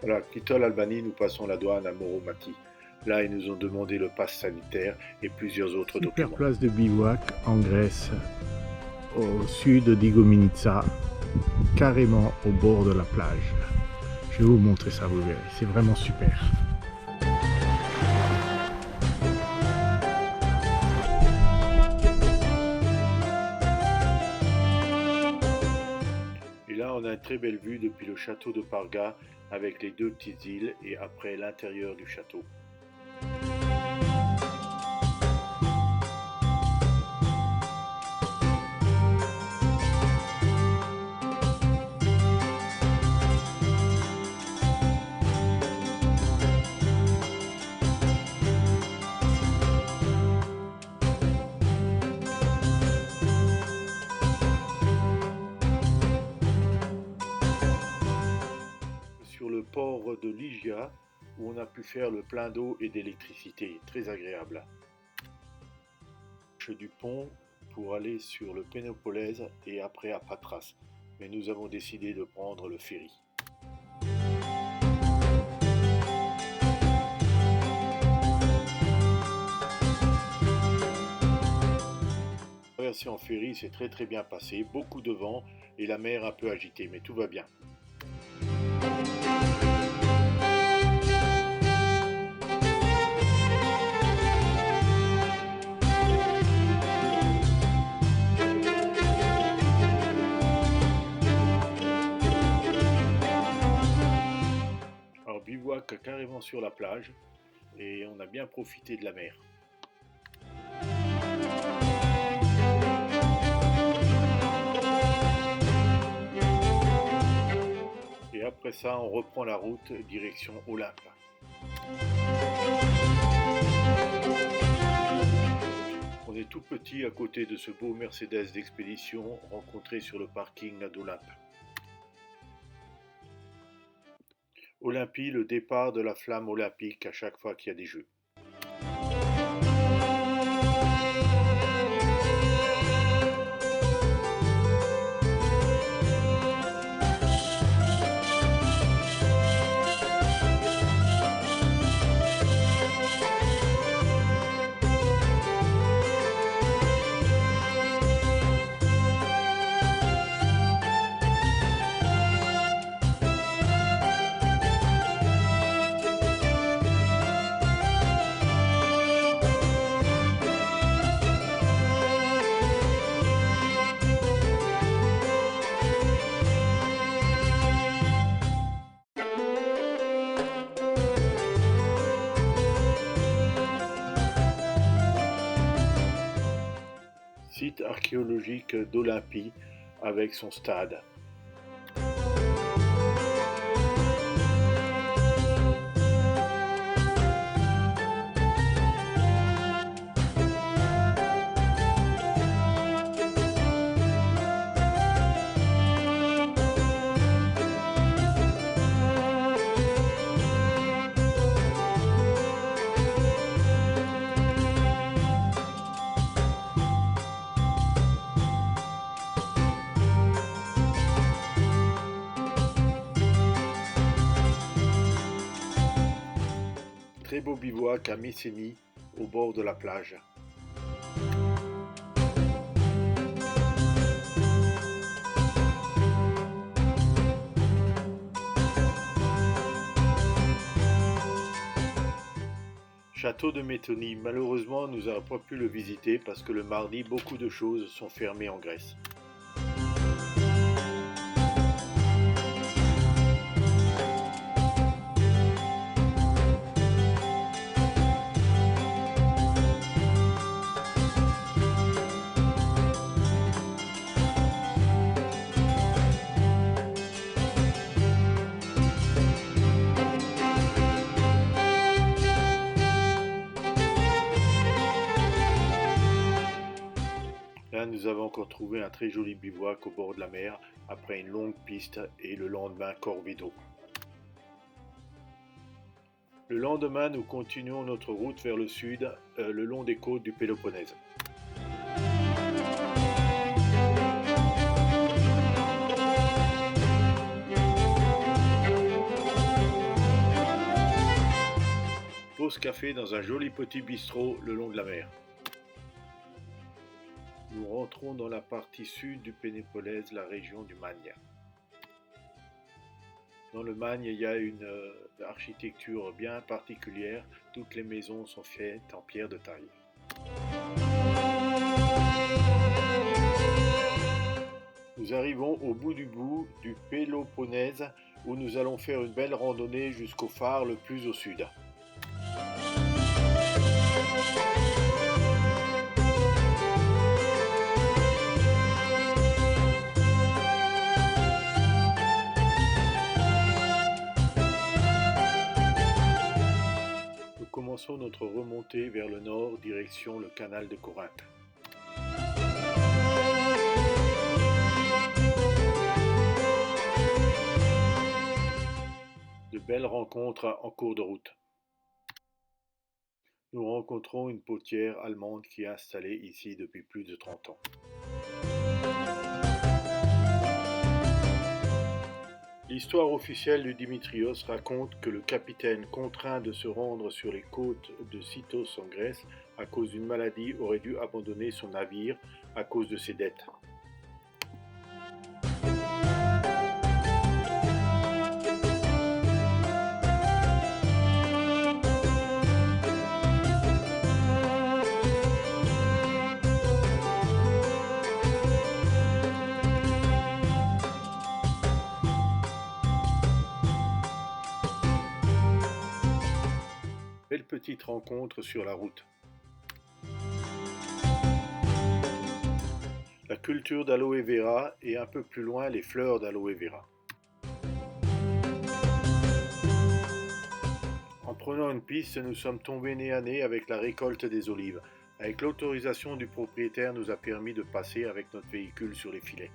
Voilà, quittant l'Albanie, nous passons la douane à Moromati. Là, ils nous ont demandé le pass sanitaire et plusieurs autres Super documents. place de bivouac en Grèce, au sud d'Igomenitsa, carrément au bord de la plage. Je vais vous montrer ça, vous verrez, c'est vraiment super. Et là, on a une très belle vue depuis le château de Parga avec les deux petites îles et après l'intérieur du château. Sur le port de Ligia où on a pu faire le plein d'eau et d'électricité, très agréable. Du pont pour aller sur le Pénopolèse et après à Patras, mais nous avons décidé de prendre le ferry. La traversée en ferry s'est très bien passée, beaucoup de vent et la mer un peu agitée, mais tout va bien. Alors bivouac carrément sur la plage et on a bien profité de la mer. Et après ça, on reprend la route direction Olympe. On est tout petit à côté de ce beau Mercedes d'expédition rencontré sur le parking d'Olympe. Olympie, le départ de la flamme olympique à chaque fois qu'il y a des jeux. Site archéologique d'Olympie avec son stade. Très beau bivouac à Mycénie, au bord de la plage. Château de Méthonie, malheureusement nous n'avons pas pu le visiter parce que le mardi beaucoup de choses sont fermées en Grèce. Là, nous avons encore trouvé un très joli bivouac au bord de la mer après une longue piste et le lendemain Corvido. Le lendemain, nous continuons notre route vers le sud, le long des côtes du Péloponnèse. pause café dans un joli petit bistrot le long de la mer. Nous rentrons dans la partie sud du Péloponnèse, la région du Magne. Dans le Magne, il y a une architecture bien particulière. Toutes les maisons sont faites en pierre de taille. Nous arrivons au bout du Péloponnèse où nous allons faire une belle randonnée jusqu'au phare le plus au sud. Nous commençons notre remontée vers le nord, direction le canal de Corinthe. De belles rencontres en cours de route. Nous rencontrons une potière allemande qui est installée ici depuis plus de 30 ans. L'histoire officielle du Dimitrios raconte que le capitaine, contraint de se rendre sur les côtes de Sithos en Grèce à cause d'une maladie, aurait dû abandonner son navire à cause de ses dettes. Belle petite rencontre sur la route. La culture d'aloe vera et un peu plus loin les fleurs d'aloe vera. En prenant une piste, nous sommes tombés nez à nez avec la récolte des olives. Avec l'autorisation du propriétaire, nous a permis de passer avec notre véhicule sur les filets.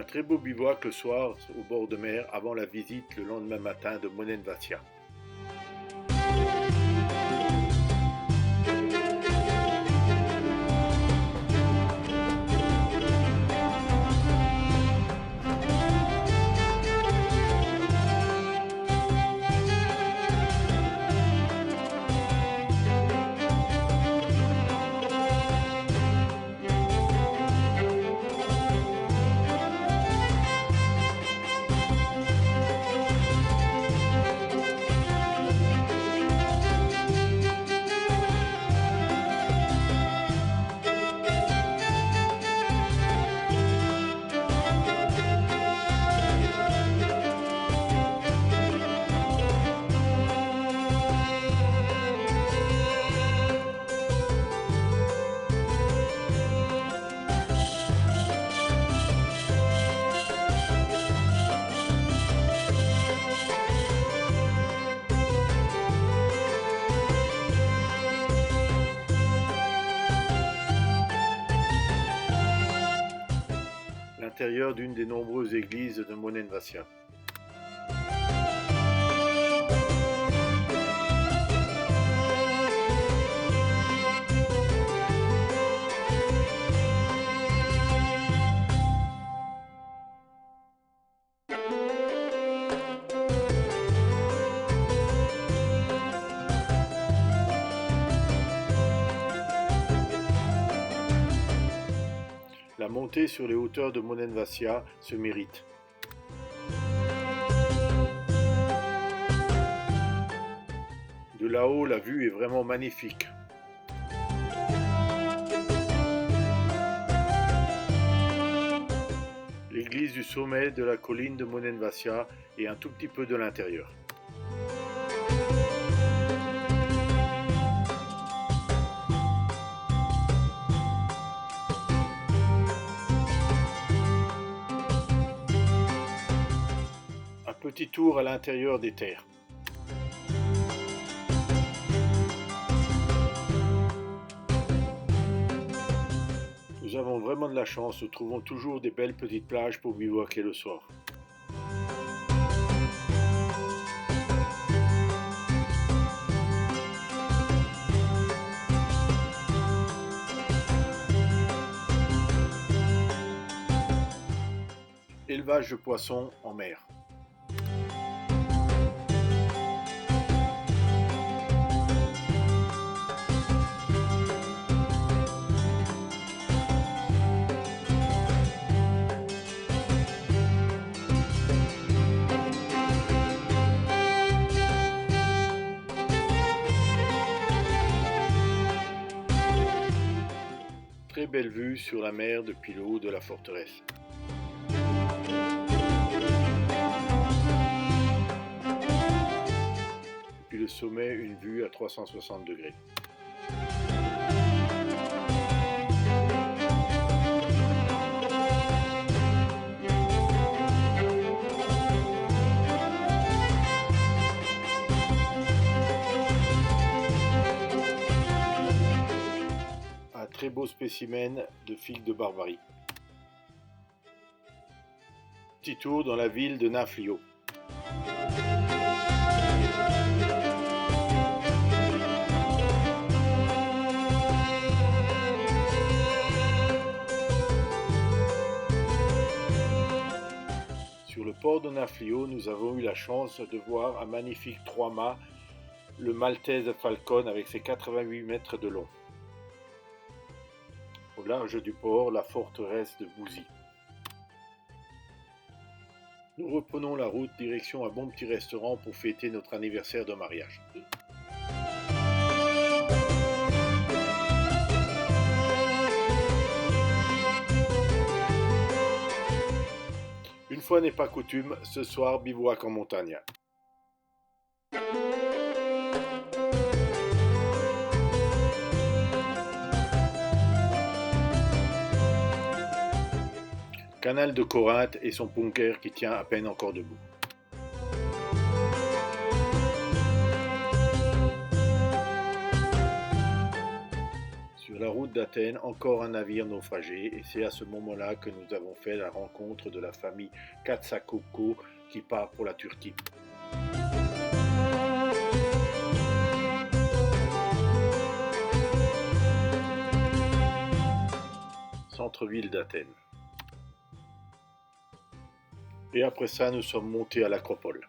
Très beau bivouac le soir au bord de mer avant la visite le lendemain matin de Monenvasia. L'intérieur d'une des nombreuses églises de Monenvasia. La montée sur les hauteurs de Monenvasia se mérite. De là-haut, la vue est vraiment magnifique. L'église du sommet de la colline de Monenvasia et un tout petit peu de l'intérieur. Petit tour à l'intérieur des terres. vraiment de la chance, nous trouvons toujours des belles petites plages pour bivouaquer le soir. Élevage de poissons en mer. Très belle vue sur la mer depuis le haut de la forteresse. Depuis le sommet, une vue à 360 degrés. Un très beau spécimen de figue de Barbarie. Petit tour dans la ville de Naflio. Sur le port de Naflio, nous avons eu la chance de voir un magnifique 3-mâts, le Maltese Falcon avec ses 88 mètres de long. Au large du port, la forteresse de Bouzy. Nous reprenons la route direction un bon petit restaurant pour fêter notre anniversaire de mariage. Une fois n'est pas coutume, ce soir bivouac en montagne. Canal de Corinthe et son bunker qui tient à peine encore debout. Sur la route d'Athènes, encore un navire naufragé et c'est à ce moment-là que nous avons fait la rencontre de la famille Katsakoko qui part pour la Turquie. Centre-ville d'Athènes. Et après ça, nous sommes montés à l'Acropole.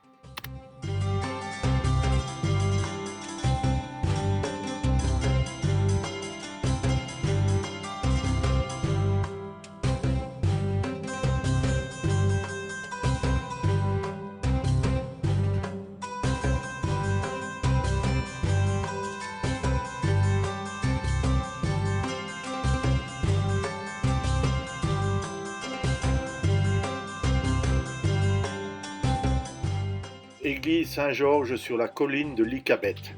Église Saint-Georges sur la colline de Lycabette.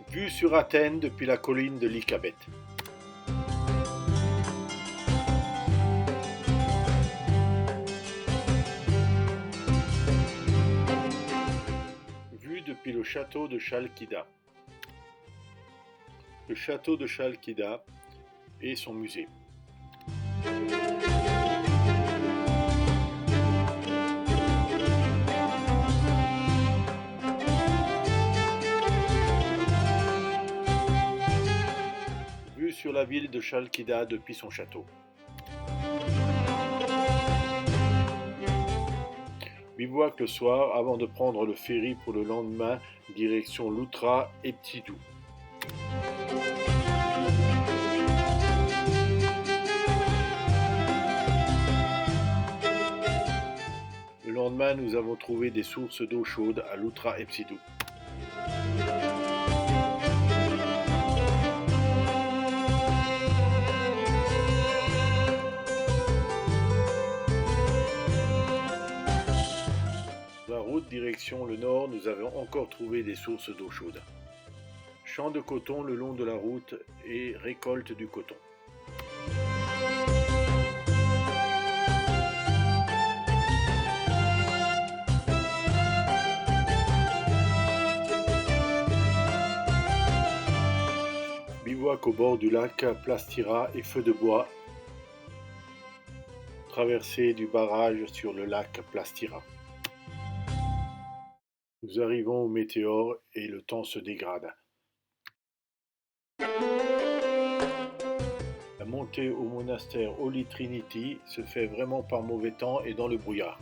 Vue sur Athènes depuis la colline de Lycabette. Vue depuis le château de Chalkida. Le château de Chalkida et son musée. Sur la ville de Chalkida depuis son château. Bivouac le soir avant de prendre le ferry pour le lendemain, direction Loutra et Ptidou. Le lendemain, nous avons trouvé des sources d'eau chaude à Loutra et Ptidou. Direction le nord, nous avons encore trouvé des sources d'eau chaude. Champs de coton le long de la route et récolte du coton. bivouac au bord du lac Plastira et feu de bois. Traversée du barrage sur le lac Plastira. Nous arrivons au météore et le temps se dégrade. La montée au monastère Holy Trinity se fait vraiment par mauvais temps et dans le brouillard.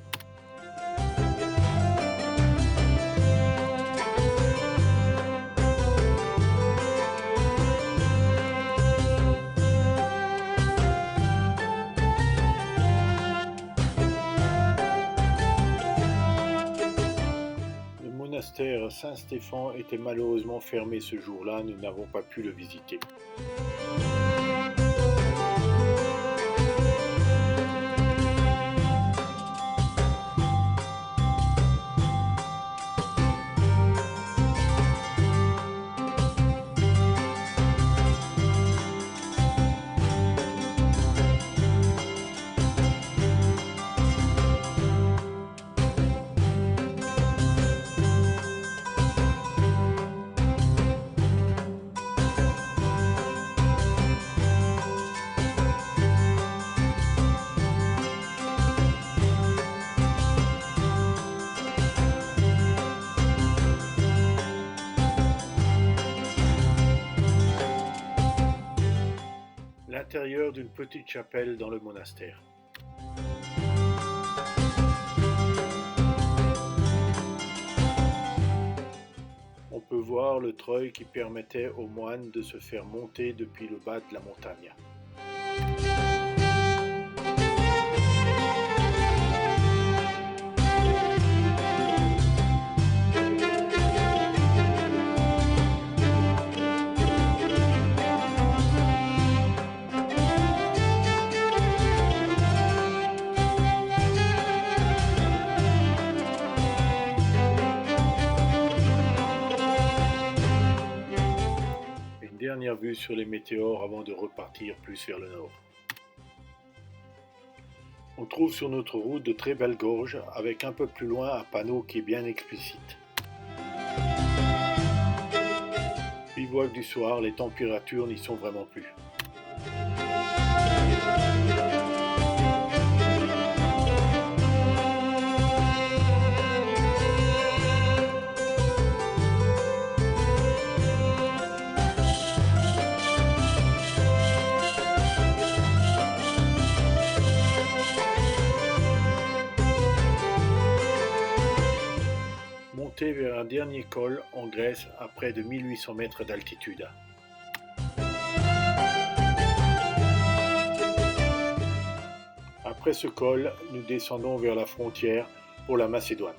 Le monastère Saint-Stéphan était malheureusement fermé ce jour-là, nous n'avons pas pu le visiter. L'intérieur d'une petite chapelle dans le monastère. On peut voir le treuil qui permettait aux moines de se faire monter depuis le bas de la montagne. Dernière vue sur les météores avant de repartir plus vers le nord. On trouve sur notre route de très belles gorges avec un peu plus loin un panneau qui est bien explicite. Bivouac du soir, les températures n'y sont vraiment plus. Vers un dernier col en Grèce à près de 1800 mètres d'altitude. Après ce col, nous descendons vers la frontière pour la Macédoine.